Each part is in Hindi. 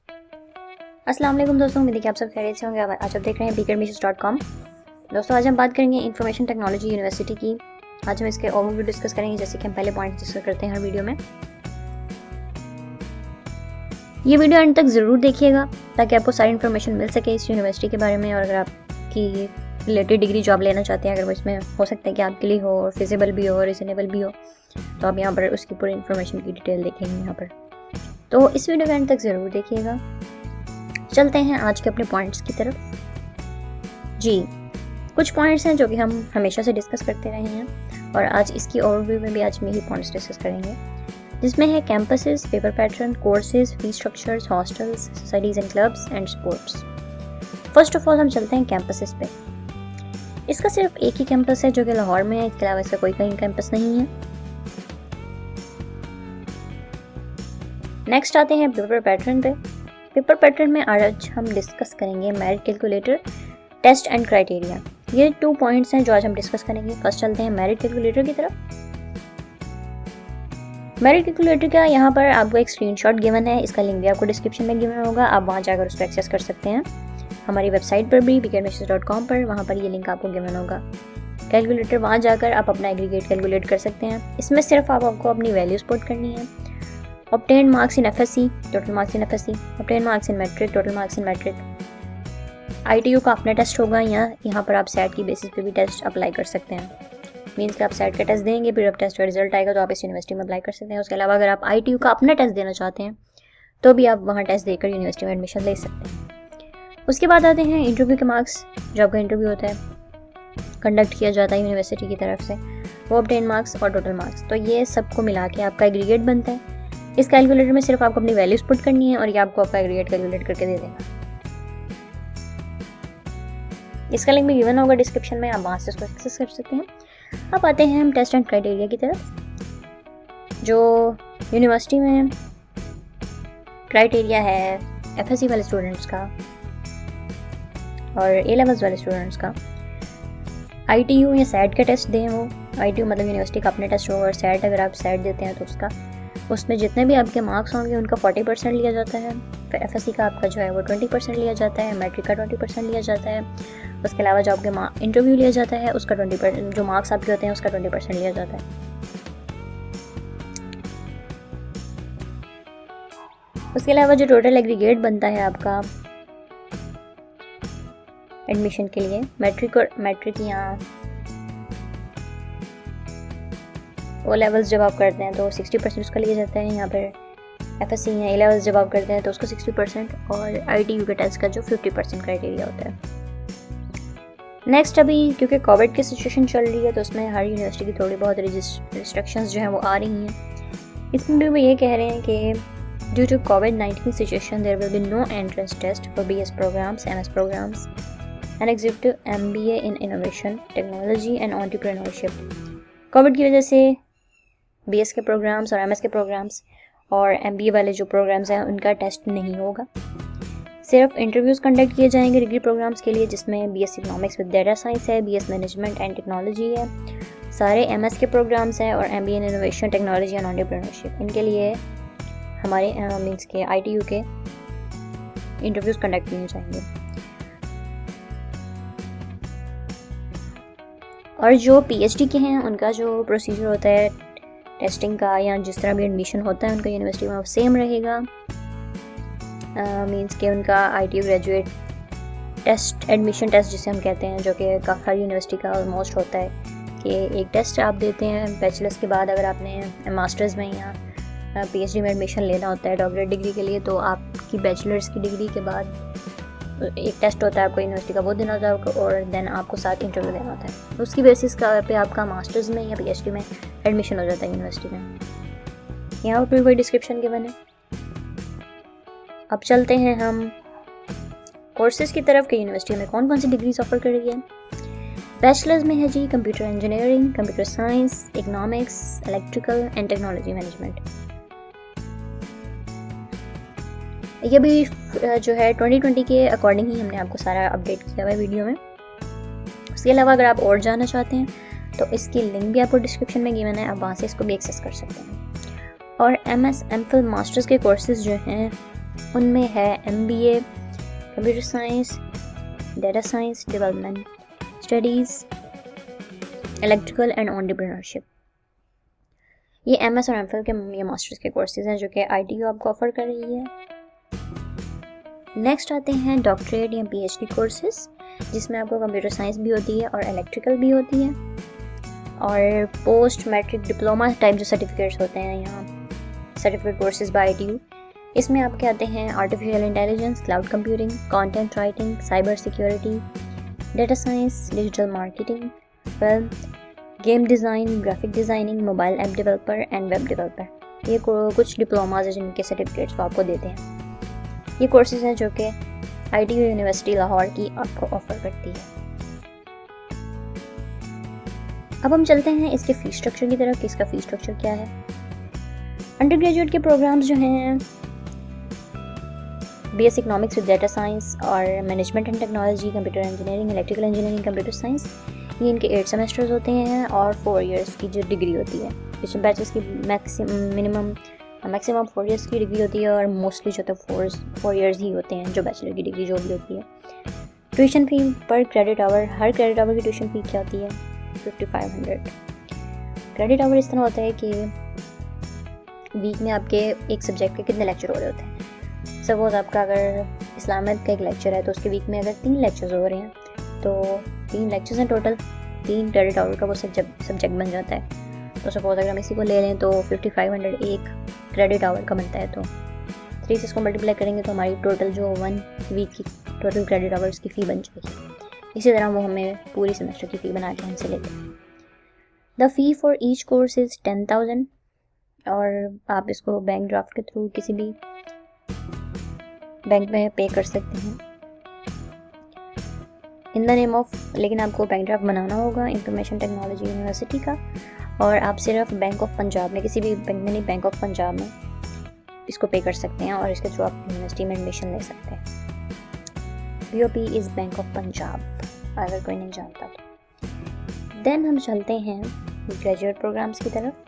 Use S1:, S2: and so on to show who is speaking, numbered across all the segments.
S1: अस्सलाम वालेकुम दोस्तों, उम्मीद है कि आप सब खैरियत से होंगे। आज आप देख रहे हैं bkadmissions.com। दोस्तों, आज हम बात करेंगे इंफॉर्मेशन टेक्नोलॉजी यूनिवर्सिटी की। आज हम इसके ओवरव्यू डिस्कस करेंगे, जैसे कि हम पहले पॉइंट डिस्कस करते हैं हर वीडियो में। ये वीडियो अंत तक ज़रूर देखिएगा ताकि आपको सारी इन्फॉर्मेशन मिल सके इस यूनिवर्सिटी के बारे में। और अगर आपकी रिलेटेड डिग्री जॉब लेना चाहते हैं, अगर वो इसमें हो सकता है कि आपके लिए हो और फिजिबल भी हो और रिजनेबल भी हो, तो आप यहाँ पर उसकी पूरी इन्फॉर्मेशन की डिटेल देखेंगे यहाँ पर। तो इस वीडियो के अंत तक ज़रूर देखिएगा। चलते हैं आज के अपने पॉइंट्स की तरफ। जी, कुछ पॉइंट्स हैं जो कि हम हमेशा से डिस्कस करते रहे हैं और आज इसकी ओवरव्यू में भी आज में ही पॉइंट्स डिस्कस करेंगे, जिसमें है campuses, paper pattern, courses, fees structures, hostels, societies and clubs and sports. First of all हम चलते हैं कैंपसेस पे। इसका सिर्फ एक ही कैंपस है जो कि लाहौर में है, इसके अलावा इसका कोई कहीं कैंपस नहीं है। नेक्स्ट आते हैं पेपर पैटर्न पे। पेपर पैटर्न में आज हम डिस्कस करेंगे merit calculator, test and criteria. ये 2 पॉइंट्स हैं जो आज हम डिस्कस करेंगे। फर्स्ट चलते हैं मेरिट कैलकुलेटर की तरफ। मेरिट कैलकुलेटर का यहाँ पर आपको एक स्क्रीनशॉट गिवन है, इसका लिंक भी आपको डिस्क्रिप्शन में गिवन होगा, आप वहाँ जाकर उसको एक्सेस कर सकते हैं। हमारी वेबसाइट पर भी bkadmissions.com पर, वहाँ पर ये लिंक आपको गिवन होगा। कैलकुलेटर, वहाँ जाकर आप अपना एग्रीगेट कैलकुलेट कर सकते हैं। इसमें सिर्फ आपको अपनी वैल्यूज पुट करनी है। obtained marks in FSC, total marks in FSC, obtained marks in metric, total marks in metric। ITU का अपना टेस्ट होगा, यहाँ पर आप सेट की बेसिस पे भी टेस्ट अप्लाई कर सकते हैं। मीन्स कि आप सेट का टेस्ट देंगे, फिर अब टेस्ट का रिजल्ट आएगा तो आप इस यूनिवर्सिटी में अप्लाई कर सकते हैं। उसके अलावा अगर आप ITU का अपना टेस्ट देना चाहते हैं तो भी आप वहाँ टेस्ट देकर यूनिवर्सिटी में एडमिशन ले सकते हैं। उसके बाद आते हैं इंटरव्यू के मार्क्स। जो आपका इंटरव्यू होता है, कंडक्ट किया जाता है यूनिवर्सिटी की तरफ से, वो obtained मार्क्स और टोटल मार्क्स, तो ये सबको मिला के आपका एग्रीगेट बनता है। इस कैलकुलेटर में सिर्फ आपको अपनी वैल्यूज पुट करनी है और ये आपको आपका एग्रीगेट कैलकुलेट करके दे देगा। इसका लिंक भी गिवन होगा डिस्क्रिप्शन में, आप वहाँ से उसको एक्सेस कर सकते हैं। अब आते हैं हम टेस्ट एंड क्राइटेरिया की तरफ। जो यूनिवर्सिटी में क्राइटेरिया है FSC वाले स्टूडेंट्स का और A लेवल्स वाले स्टूडेंट्स का, ITU या SAT का टेस्ट दें। वो ITU मतलब यूनिवर्सिटी का अपना टेस्ट होगा, और SAT अगर आप SAT देते हैं तो उसमें जितने भी आपके मार्क्स होंगे उनका 40% लिया जाता है। फिर FSC का आपका जो है वो 20% लिया जाता है, मैट्रिक का 20% लिया जाता है। उसके अलावा जो आपके इंटरव्यू लिया जाता है उसका 20%, जो मार्क्स आपके होते हैं उसका 20% लिया जाता है। उसके अलावा जो टोटल एग्रीगेट बनता है आपका एडमिशन के लिए, मैट्रिक या O लेवल्स जब आप करते हैं तो 60% उसका लिया जाता है। यहाँ पर FSC या A लेवल्स जब आप करते हैं तो उसका 60% और ITU के टेस्ट का जो 50% क्राइटेरिया होता है। नेक्स्ट, अभी क्योंकि कोविड की सिचुएशन चल रही है तो उसमें हर यूनिवर्सिटी की थोड़ी बहुत रिस्ट्रिक्शंस जो हैं वो आ रही हैं। इसमें भी वो ये कह रहे हैं कि due to COVID-19 situation there will be no entrance test for BS programmes, MS programmes and executive MBA in innovation, technology and entrepreneurship. COVID की वजह से BS के प्रोग्राम्स और MS के प्रोग्राम्स और MBA वाले जो प्रोग्राम्स हैं उनका टेस्ट नहीं होगा। सिर्फ इंटरव्यूज़ कंडक्ट किए जाएंगे डिग्री प्रोग्राम्स के लिए, जिसमें BS economics with data science है, BS मैनेजमेंट एंड टेक्नोलॉजी है, सारे MS के प्रोग्राम्स हैं, और MBA in innovation, technology and entrepreneurship. इनके लिए हमारे मीन्स के ITU के इंटरव्यूज़ कंडक्ट किए जाएंगे। और जो PhD के हैं उनका जो प्रोसीजर होता है टेस्टिंग का, या जिस तरह भी एडमिशन होता है उनका यूनिवर्सिटी में, वो सेम रहेगा। मींस के उनका ITU graduate test, admission test जिसे हम कहते हैं, जो कि हर यूनिवर्सिटी का ऑलमोस्ट होता है कि एक टेस्ट आप देते हैं बैचलर्स के बाद। अगर आपने मास्टर्स में या PhD में एडमिशन लेना होता है डॉक्टरेट डिग्री के लिए, तो आपकी बैचलर्स की डिग्री के बाद एक टेस्ट होता है आपको यूनिवर्सिटी का, वो देना होता है, और देन आपको साथ इंटरव्यू देना होता है। उसकी बेसिस पे आपका मास्टर्स में या PhD में एडमिशन हो जाता है यूनिवर्सिटी में। यहाँ पर कोई डिस्क्रिप्शन गिवन है। अब चलते हैं हम कोर्सेज की तरफ कि यूनिवर्सिटी में कौन कौन सी डिग्रीज ऑफर कर रही है। बैचलर्स में है जी computer engineering, computer science, economics, electrical and technology management. ये भी जो है 2020 के अकॉर्डिंग ही हमने आपको सारा अपडेट किया हुआ है वीडियो में। उसके अलावा अगर आप और जानना चाहते हैं तो इसकी लिंक भी आपको डिस्क्रिप्शन में गिवन है, आप वहाँ से इसको भी एक्सेस कर सकते हैं। और MS MPhil मास्टर्स के कोर्सेज जो हैं उनमें है MBA computer science, data science, development studies, electrical and entrepreneurship. ये MS और MPhil के ये मास्टर्स के कोर्सेज हैं जो कि ITU आपको ऑफ़र कर रही है। नेक्स्ट आते हैं डॉक्टरेट या PhD कोर्सेज, जिसमें आपको कंप्यूटर साइंस भी होती है और इलेक्ट्रिकल भी होती है, और पोस्ट मैट्रिक डिप्लोमा टाइप जो सर्टिफिकेट्स होते हैं यहाँ सर्टिफिकेट कोर्सेज बाय ITU, इसमें आपके आते हैं artificial intelligence, cloud computing, content writing, cyber security, data science, digital marketing, film, game design, graphic designing, mobile app developer and web developer. ये कुछ डिप्लोमाज हैं जिनके सर्टिफिकेट्स वो आपको देते हैं। ये कोर्सेज हैं जो कि ITU यूनिवर्सिटी लाहौर की आपको ऑफ़र करती है। अब हम चलते हैं इसके फ़ीस स्ट्रक्चर की तरफ कि इसका फ़ीस स्ट्रक्चर क्या है। अंडर ग्रेजुएट के प्रोग्राम्स जो हैं BS economics with data science और management and technology, computer engineering, electrical engineering, computer science, ये इनके 8 सेमेस्टर्स होते हैं और 4 इयर्स की जो डिग्री होती है। इसमें बैचलर्स की मैक्सिमम 4 इयर्स की डिग्री होती है और मोस्टली जो तो 4 इयर्स ही होते हैं जो बैचलर की डिग्री जो भी होती है। ट्यूशन फ़ी पर क्रेडिट आवर, हर क्रेडिट आवर की ट्यूशन फ़ी क्या होती है 5500। क्रेडिट आवर इस तरह होता है कि वीक में आपके एक सब्जेक्ट के कितने लेक्चर हो रहे होते हैं। सपोज आपका अगर इस्लामिक का एक लेक्चर है तो उसके वीक में अगर 3 लेक्चर्स हो रहे हैं तो 3 लेक्चर्स हैं टोटल, 3 क्रेडिट आवर का वो सब्जेक्ट बन जाता है। तो सपोज अगर हम इसी को ले लें तो 5500 एक क्रेडिट आवर का बनता है, तो 3 से इसको मल्टीप्लाई करेंगे तो हमारी टोटल जो 1 वीक की टोटल क्रेडिट आवर्स की फ़ी बन जाएगी। इसी तरह वो हमें पूरी सेमेस्टर की फ़ी बना के हमसे लेते हैं। The fee for each course is 10,000 और आप इसको बैंक ड्राफ्ट के थ्रू किसी भी बैंक में पे कर सकते हैं इन द नेम ऑफ, लेकिन आपको बैंक ड्राफ्ट बनाना होगा इंफॉर्मेशन टेक्नोलॉजी यूनिवर्सिटी का, और आप सिर्फ बैंक ऑफ पंजाब में, किसी भी बैंक में नहीं, बैंक ऑफ पंजाब में इसको पे कर सकते हैं और इसके थ्रू आप यूनिवर्सिटी में एडमिशन ले सकते हैं। BOP is bank of Punjab, अगर कोई नहीं जानता तो। देन हम चलते हैं ग्रेजुएट प्रोग्राम्स की तरफ।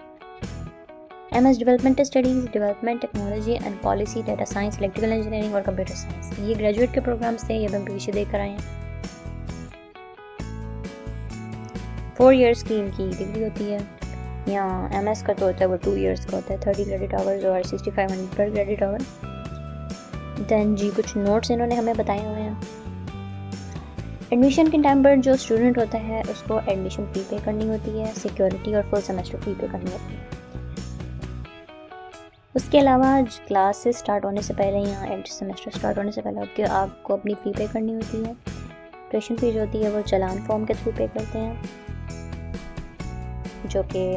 S1: MS development studies, development technology and policy, data science, electrical engineering और कंप्यूटर साइंस, ये ग्रेजुएट के प्रोग्राम्स थे। ये हम पीछे देख कर आए हैं। 4 इयर्स की इनकी डिग्री होती है। यहाँ MS का तो होता है वो 2 इयर्स का होता है, 30 क्रेडिट आवर्स और 6500 पर क्रेडिट आवर। देन जी कुछ नोट्स इन्होंने हमें बताए हुए हैं। एडमिशन के टाइम पर जो स्टूडेंट होता है उसको एडमिशन फ़ी पे करनी होती है, सिक्योरिटी और फुल सेमेस्टर फ़ी पे करनी होती है। उसके अलावा क्लासेस स्टार्ट होने से पहले या एंड सेमेस्टर स्टार्ट होने से पहले आपको अपनी फ़ी पे करनी होती है। ट्यूशन फ़ी जो होती है वो चालान फॉर्म के थ्रू पे करते हैं, जो कि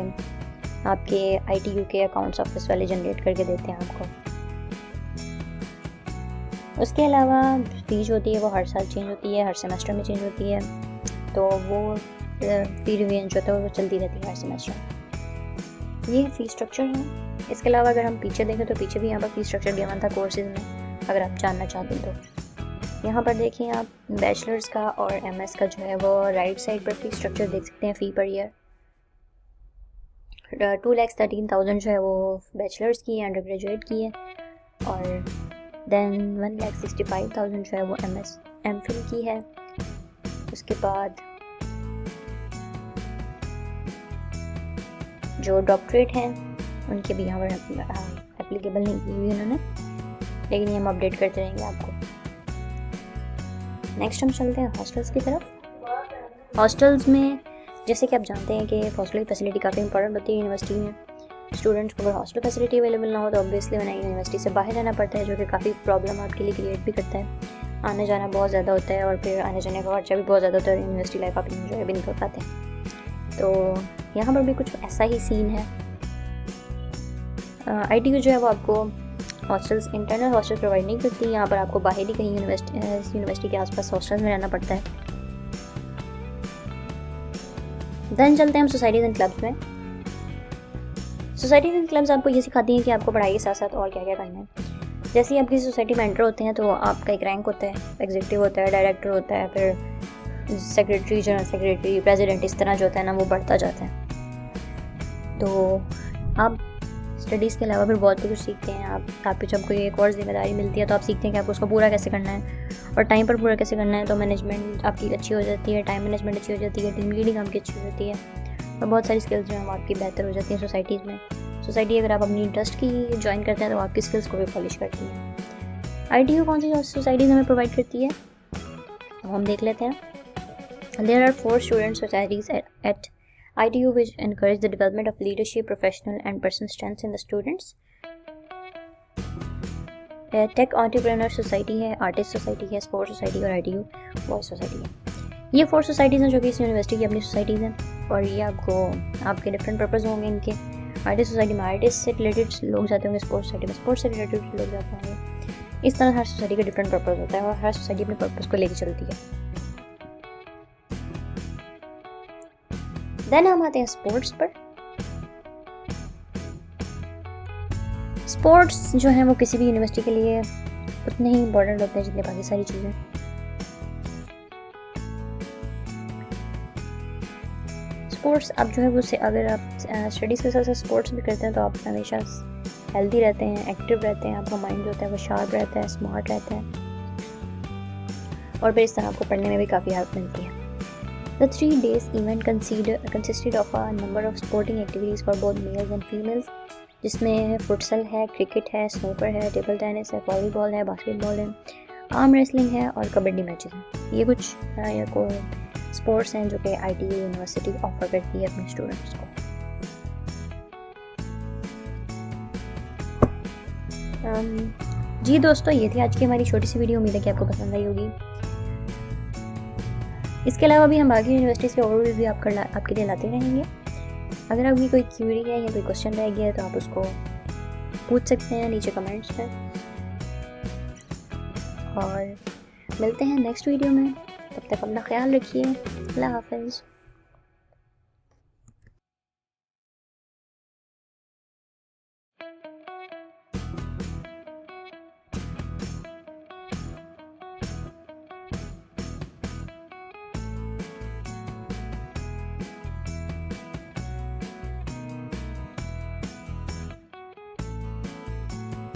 S1: आपके ITU के अकाउंट्स ऑफिस वाले जनरेट करके देते हैं आपको। उसके अलावा फ़ीस होती है वो हर साल चेंज होती है, हर सेमेस्टर में चेंज होती है, तो वो फ़ी रिवीजन जो होता है वो चलती रहती है हर सेमेस्टर। ये फ़ी स्ट्रक्चर है। इसके अलावा अगर हम पीछे देखें तो पीछे भी यहाँ पर फ़ी स्ट्रक्चर गिवन था कोर्सेज में, अगर आप जानना चाहते हैं तो। यहाँ पर देखिए आप बैचलर्स का और MS का जो है वो राइट साइड पर फ़ी स्ट्रक्चर देख सकते हैं फ़ी पर ईयर। 2,13,000 जो है वो बैचलर्स की है, अंडर ग्रेजुएट की है, और देन 1,65,000 जो है वो MS MPhil की है। उसके बाद जो डॉक्टरेट हैं उनके भी यहाँ पर एप्लीकेबल नहीं की हुई उन्होंने, लेकिन ये हम अपडेट करते रहेंगे आपको। नेक्स्ट हम चलते हैं हॉस्टल्स की तरफ। हॉस्टल्स में जैसे कि आप जानते हैं कि हॉस्टल फैसिलिटी काफ़ी इंपॉर्टेंट होती है यूनिवर्सिटी में। स्टूडेंट्स को अगर हॉस्टल फैसिलिटी अवेलेबल ना हो तो ऑब्वियसली उन्हें यूनिवर्सिटी से बाहर रहना पड़ता है, जो कि काफ़ी प्रॉब्लम आपके लिए क्रिएट भी करता है। आने जाना बहुत ज़्यादा होता है और फिर आने जाने का खर्चा भी बहुत ज़्यादा होता है, यूनिवर्सिटी लाइफ आप इंजॉय भी नहीं कर पाते। तो यहाँ पर भी कुछ ऐसा ही सीन है। ITU जो है वो आपको हॉस्टल्स, इंटरनल हॉस्टल प्रोवाइड नहीं करती। यहाँ पर आपको बाहर ही कहीं यूनिवर्सिटी के आसपास हॉस्टल्स में रहना पड़ता है। देन चलते हैं हम सोसाइटीज़ एंड क्लब्स में। सोसाइटीज़ एंड क्लब्स आपको ये सिखाती हैं कि आपको पढ़ाई के साथ साथ और क्या क्या करना है। जैसे ही आप किसी सोसाइटी में एंटर होते हैं तो आपका एक रैंक होता है, एग्जीक्यूटिव होता है, डायरेक्टर होता है, फिर सेक्रेटरी, जनरल सेक्रेटरी, प्रेसिडेंट, इस तरह जो होता है ना वो बढ़ता जाता है। तो आप स्टडीज़ के अलावा फिर बहुत कुछ सीखते हैं आप जब कोई एक और जिम्मेदारी मिलती है तो आप सीखते हैं कि आपको उसको पूरा कैसे करना है और टाइम पर पूरा कैसे करना है। तो मैनेजमेंट आपकी अच्छी हो जाती है, टाइम मैनेजमेंट अच्छी हो जाती है, टीम लीडिंग आपकी अच्छी हो जाती है और बहुत सारी स्किल्स जो हैं वो आपकी बेहतर हो जाती हैं सोसाइटीज़ में। सोसाइटी अगर आप अपनी इंटरेस्ट की ज्वाइन करते हैं तो आपकी स्किल्स को भी पॉलिश करती है। ITU कौन सी सोसाइटीज़ हमें प्रोवाइड करती है वो हम देख लेते हैं। There are 4 student societies at ITU which encourage the development of leadership, professional and personal strengths in the students. Take entrepreneur society है, आर्टिस्ट सोसाइटी है, स्पोर्ट्स सोसाइटी और ITU बॉयज सोसाइटी है। ये 4 सोसाइटीज़ हैं जो कि इस यूनिवर्सिटी की अपनी सोसाइटीज़ हैं और ये आपके डिफरेंट पर्पज़ होंगे इनके। आर्टिस्ट सोसाइटी में आर्टिस्ट से रिलेटेड लोग जाते होंगे, स्पोर्ट्स सोसाइटी में स्पोर्ट्स से रिलेटेड लोग जाते होंगे। इस तरह हर सोसाइटी का डिफरेंट पर्पज़ होता है और हर सोसाइटी अपने पर्पज़ को लेकर चलती है। देन हम आते हैं स्पोर्ट्स पर। स्पोर्ट्स जो हैं वो किसी भी यूनिवर्सिटी के लिए उतने ही इम्पोर्टेंट होते हैं जितने बाकी सारी चीज़ें। स्पोर्ट्स अब जो है वो अगर आप स्टडीज़ के साथ साथ स्पोर्ट्स भी करते हैं तो आप हमेशा हेल्दी रहते हैं, एक्टिव रहते हैं, आपका माइंड जो होता है वो शार्प रहता है, स्मार्ट रहता है और फिर इस तरह आपको पढ़ने में भी काफ़ी हेल्प मिलती है। The 3 days event consisted of a number of sporting activities for both males and females, जिसमें फुटसल है, क्रिकेट है, स्नूकर है, टेबल टेनिस है, वॉलीबॉल है, बास्केटबॉल है, आर्म रेसलिंग है और कबड्डी मैचेस हैं। ये कुछ स्पोर्ट्स हैं जो कि ITU यूनिवर्सिटी ऑफर करती है अपने स्टूडेंट्स को। जी दोस्तों, ये थी आज की हमारी छोटी सी वीडियो। उम्मीद है कि आपको पसंद आई होगी। इसके अलावा भी हम बाकी यूनिवर्सिटीज़ के ओवरव्यू भी आपके लिए लाते रहेंगे। अगर आपकी कोई क्यूरी है या कोई क्वेश्चन रह गया है तो आप उसको पूछ सकते हैं नीचे कमेंट्स में और मिलते हैं नेक्स्ट वीडियो में। तब तक अपना ख्याल रखिए। अल्लाह हाफ़िज़।